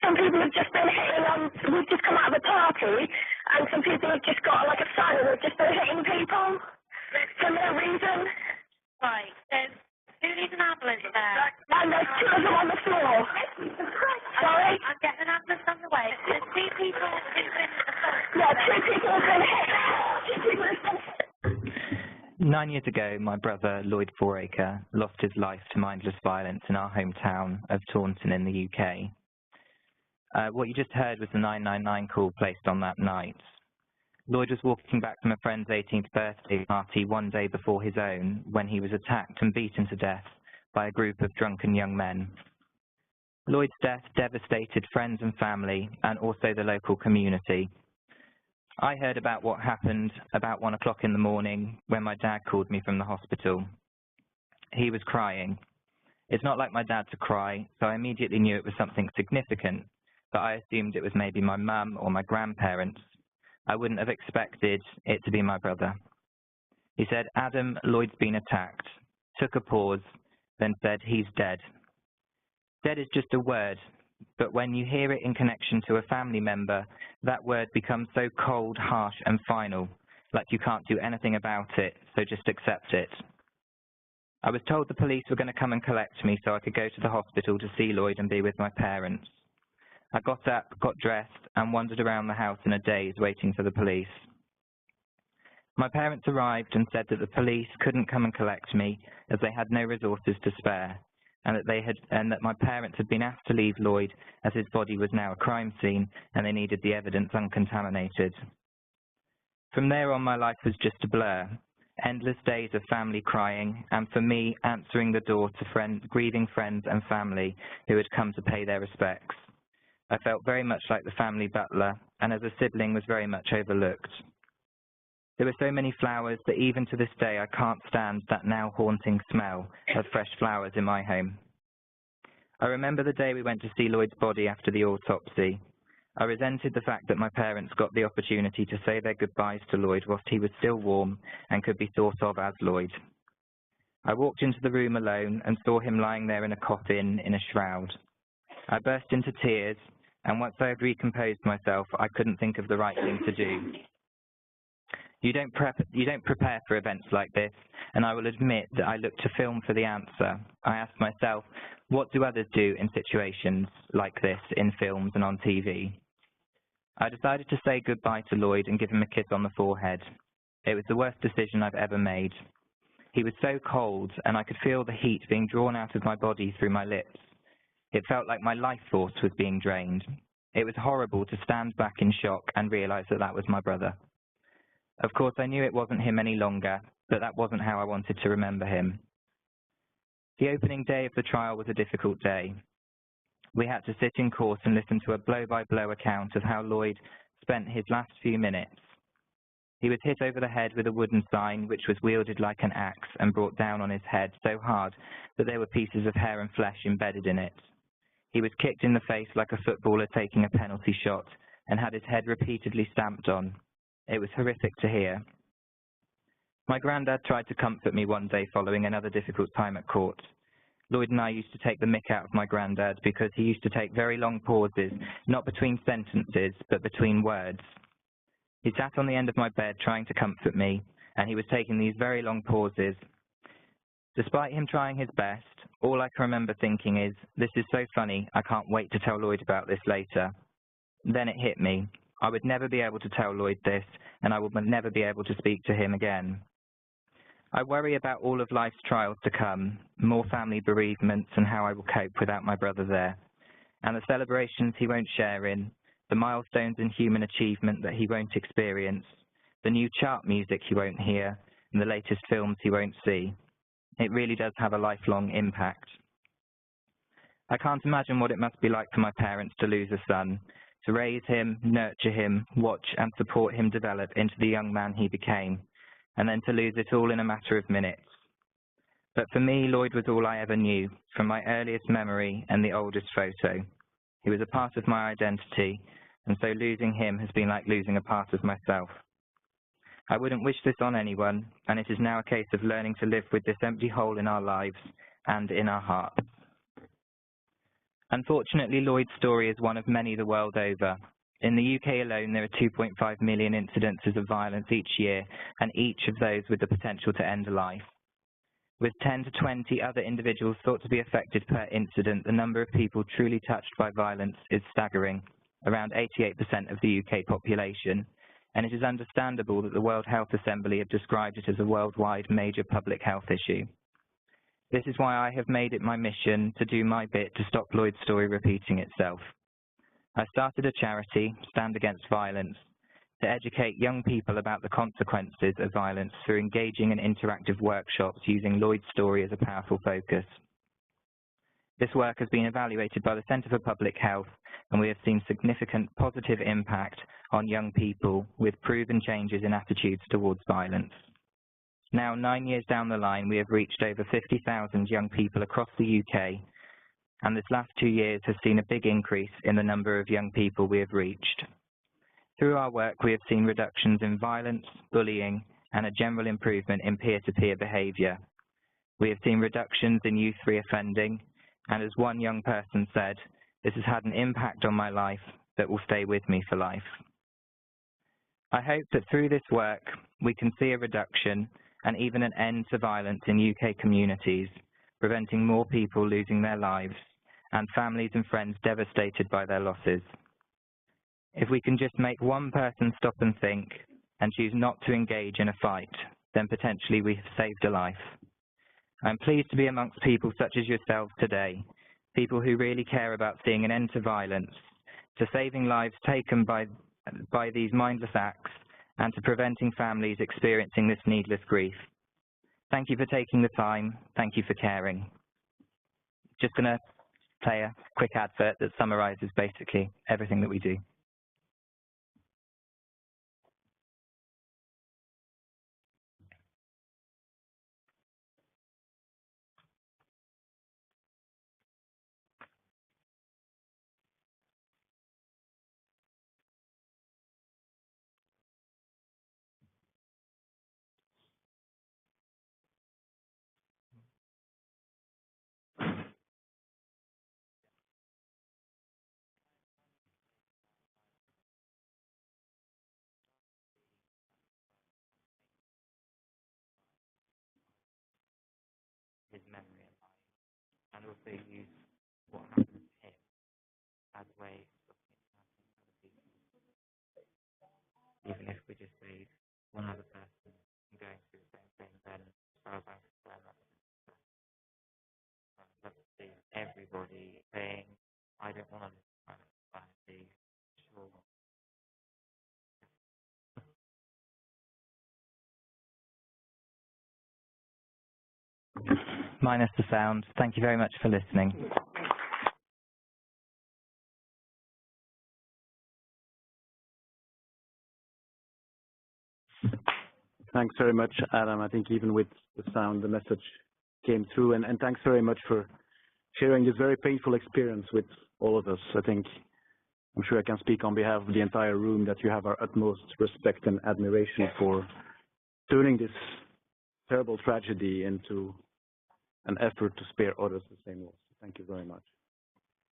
Some people have just been hitting, we've just come out of a party, and some people have just got like a sign and they've just been hitting people for no reason. Right, so who needs an ambulance there? And there's two of them on the floor. Sorry? I'm getting an ambulance on the way. There's two people who've been assaulted. Yeah, two people have been hit. Two people have been hit. 9 years ago, my brother, Lloyd Foraker, lost his life to mindless violence in our hometown of Taunton in the UK. What you just heard was the 999 call placed on that night. Lloyd was walking back from a friend's 18th birthday party one day before his own when he was attacked and beaten to death by a group of drunken young men. Lloyd's death devastated friends and family and also the local community. I heard about what happened about 1 o'clock in the morning when my dad called me from the hospital. He was crying. It's not like my dad to cry, so I immediately knew it was something significant, but I assumed it was maybe my mum or my grandparents. I wouldn't have expected it to be my brother. He said, "Adam, Lloyd's been attacked," took a pause, then said, "He's dead." Dead is just a word, but when you hear it in connection to a family member, that word becomes so cold, harsh, and final, like you can't do anything about it, so just accept it. I was told the police were going to come and collect me so I could go to the hospital to see Lloyd and be with my parents. I got up, got dressed, and wandered around the house in a daze waiting for the police. My parents arrived and said that the police couldn't come and collect me as they had no resources to spare, and that my parents had been asked to leave Lloyd as his body was now a crime scene and they needed the evidence uncontaminated. From there on, my life was just a blur. Endless days of family crying, and for me, answering the door to grieving friends and family who had come to pay their respects. I felt very much like the family butler, and as a sibling was very much overlooked. There were so many flowers that even to this day I can't stand that now haunting smell of fresh flowers in my home. I remember the day we went to see Lloyd's body after the autopsy. I resented the fact that my parents got the opportunity to say their goodbyes to Lloyd whilst he was still warm and could be thought of as Lloyd. I walked into the room alone and saw him lying there in a coffin in a shroud. I burst into tears, and once I had recomposed myself, I couldn't think of the right thing to do. You don't prepare for events like this, and I will admit that I looked to film for the answer. I asked myself, what do others do in situations like this in films and on TV? I decided to say goodbye to Lloyd and give him a kiss on the forehead. It was the worst decision I've ever made. He was so cold, and I could feel the heat being drawn out of my body through my lips. It felt like my life force was being drained. It was horrible to stand back in shock and realize that that was my brother. Of course, I knew it wasn't him any longer, but that wasn't how I wanted to remember him. The opening day of the trial was a difficult day. We had to sit in court and listen to a blow-by-blow account of how Lloyd spent his last few minutes. He was hit over the head with a wooden sign, which was wielded like an axe and brought down on his head so hard that there were pieces of hair and flesh embedded in it. He was kicked in the face like a footballer taking a penalty shot and had his head repeatedly stamped on. It was horrific to hear. My granddad tried to comfort me one day following another difficult time at court. Lloyd and I used to take the mick out of my granddad because he used to take very long pauses, not between sentences, but between words. He sat on the end of my bed trying to comfort me, and he was taking these very long pauses. Despite him trying his best, all I can remember thinking is, this is so funny, I can't wait to tell Lloyd about this later. Then it hit me. I would never be able to tell Lloyd this, and I would never be able to speak to him again. I worry about all of life's trials to come, more family bereavements and how I will cope without my brother there, and the celebrations he won't share in, the milestones in human achievement that he won't experience, the new chart music he won't hear, and the latest films he won't see. It really does have a lifelong impact. I can't imagine what it must be like for my parents to lose a son, to raise him, nurture him, watch and support him develop into the young man he became, and then to lose it all in a matter of minutes. But for me, Lloyd was all I ever knew, from my earliest memory and the oldest photo. He was a part of my identity, and so losing him has been like losing a part of myself. I wouldn't wish this on anyone, and it is now a case of learning to live with this empty hole in our lives and in our hearts. Unfortunately, Lloyd's story is one of many the world over. In the UK alone, there are 2.5 million incidences of violence each year, and each of those with the potential to end a life. With 10 to 20 other individuals thought to be affected per incident, the number of people truly touched by violence is staggering, around 88% of the UK population, and it is understandable that the World Health Assembly have described it as a worldwide major public health issue. This is why I have made it my mission to do my bit to stop Lloyd's story repeating itself. I started a charity, Stand Against Violence, to educate young people about the consequences of violence through engaging and interactive workshops using Lloyd's story as a powerful focus. This work has been evaluated by the Centre for Public Health, and we have seen significant positive impact on young people with proven changes in attitudes towards violence. Now, 9 years down the line, we have reached over 50,000 young people across the UK, and this last 2 years has seen a big increase in the number of young people we have reached. Through our work, we have seen reductions in violence, bullying, and a general improvement in peer-to-peer behaviour. We have seen reductions in youth reoffending, and as one young person said, this has had an impact on my life that will stay with me for life. I hope that through this work, we can see a reduction and even an end to violence in UK communities, preventing more people losing their lives and families and friends devastated by their losses. If we can just make one person stop and think and choose not to engage in a fight, then potentially we have saved a life. I'm pleased to be amongst people such as yourselves today, people who really care about seeing an end to violence, to saving lives taken by these mindless acts, and to preventing families experiencing this needless grief. Thank you for taking the time. Thank you for caring. Just going to play a quick advert that summarises basically everything that we do. His memory in life, and also use what happened to him as ways of impacting other people. Even if we just save one other person from going through the same thing, then as far as I'm concerned, I'd love to see everybody saying, I don't want to live in kind of society, sure. Minus the sound. Thank you very much for listening. Thanks very much, Adam. I think even with the sound, the message came through. And thanks very much for sharing this very painful experience with all of us. I'm sure I can speak on behalf of the entire room that you have our utmost respect and admiration for turning this terrible tragedy into an effort to spare others the same loss. Thank you very much.